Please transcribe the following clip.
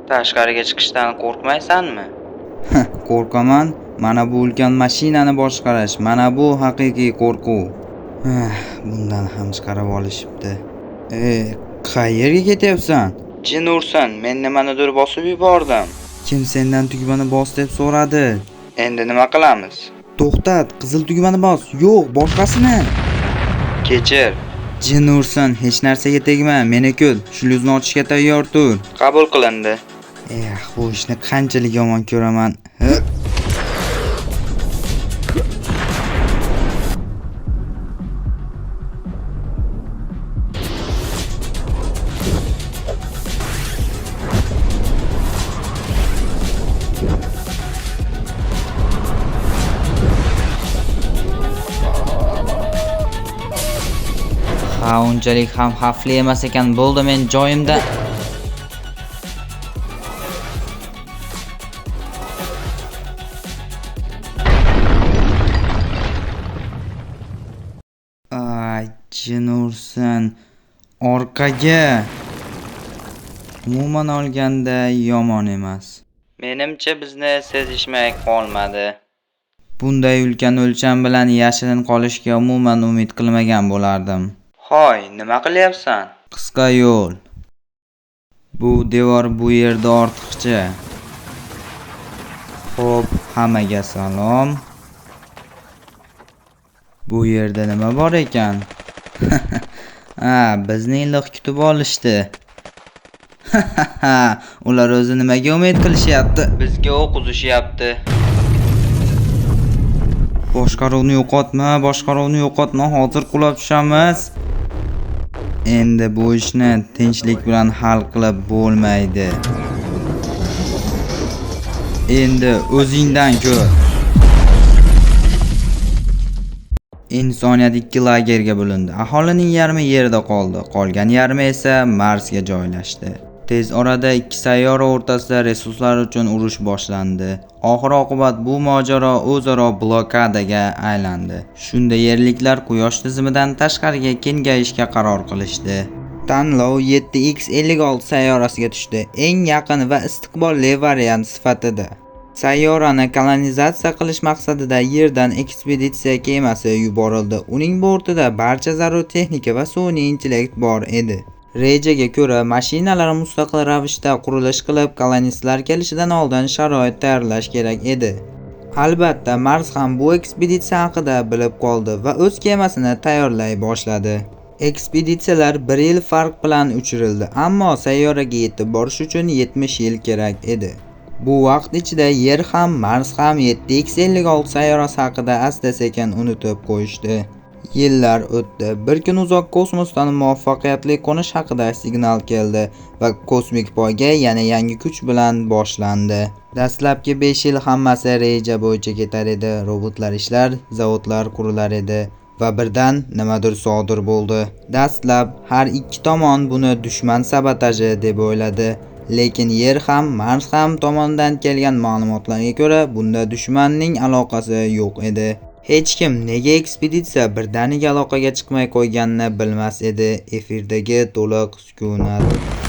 Tashqariga chiqishdan qo'rqmaysanmi? Qo'rqaman. Mana bu ulkan mashinani boshqarish, mana bu haqiqiy qo'rquv. Bundan ham chiqarib olishibdi. Qayerga ketyapsan? Jin ursin, men nimanidir bosib yubordim. Kim sendan tugmani bos deb so'radi? Endi nima qilamiz? To'xtat, qizil tugmani bos. Yo'q, boshqasini. Kechir. Jin ursin, hech narsaga tegma, meni kul. Shlyuzni ochishga tayyor tur. Qabul qilindi. Bu ishni qanchalik yomon ko'raman. Unchalik ham xavfli emas ekan. Bo'ldi, men joyimda. Jin ursin. Orqaga. Umuman olganda yomon emas. Menimcha bizni sezishmay qolmadi. Bunday ulkan o'lcham bilan yashirin qolishga umuman umid qilmagan bo'lardim. Hoy, nima qilyapsan? Qisqa yo'l. Bu devor bu yerda ortiqcha. Xo'p, hammaga salom. Bu yerda nima bor ekan? Bizni iliq kutib olishdi. Ular o'zi nimaga umid qilishyapti? Bizga o'q uzishyapti. Boshqaruvni yo'qotma, hozir qulab tushamiz. Endi bu ishni tinchlik bilan hal qilib bo'lmaydi. Endi o'zingdan ko'r. Insoniyat ikki lagerga bo'lindi. Aholining yarmi yerda qoldi, qolgan yarmi esa Marsga joylashdi. Tez orada ikki sayyora o'rtasida resurslar uchun urush boshlandi. Oxir-oqibat bu mojaro o'zaro blokadaga aylandi. Shunda yerliklar Quyosh tizimidan tashqariga kengayishga qaror qilishdi. Tanlov 7X56 sayyorasiga tushdi. Eng yaqin va istiqbolli variant sifatida. Sayyorani kolonizatsiya qilish maqsadida Yerdan ekspeditsiya kemasi yuborildi. Uning bortida barcha zarur texnika va sun'iy intellekt bor edi. Rejaga ko'ra, mashinalar mustaqil ravishda qurilish qilib, kolonistlar kelishidan oldin sharoit tayyorlash kerak edi. Albatta, Mars ham bu ekspeditsiya haqida bilib qoldi va o'z kemasini tayyorlay boshladi. Ekspeditsiyalar 1 yil farq bilan uchirildi, ammo sayyoraga yetib borish uchun 70 yil kerak edi. Bu vaqt ichida Yer ham, Mars ham 7X56 sayyorasi haqida asta-sekin unutib qo'yishdi. Yillar o'tdi. Bir kun uzoq kosmosdan muvaffaqiyatli qo'nish haqida signal keldi va kosmik poyga yana yangi kuch bilan boshlandi. Dastlabki 5 yil hammasi reja bo'yicha ketar edi. Robotlar ishlar, zavodlar qurilar edi va birdan nimadir sodir bo'ldi. Dastlab har ikki tomon buni dushman sabotaji deb o'yladi. Lekin Yer ham, Mars ham tomonidan kelgan ma'lumotlarga ko'ra, bunda dushmanning aloqasi yo'q edi. Hech kim nega ekspeditsiya birdaniga aloqaga chiqmay qo'yganini bilmas edi. Efirdagi to'liq sukunat.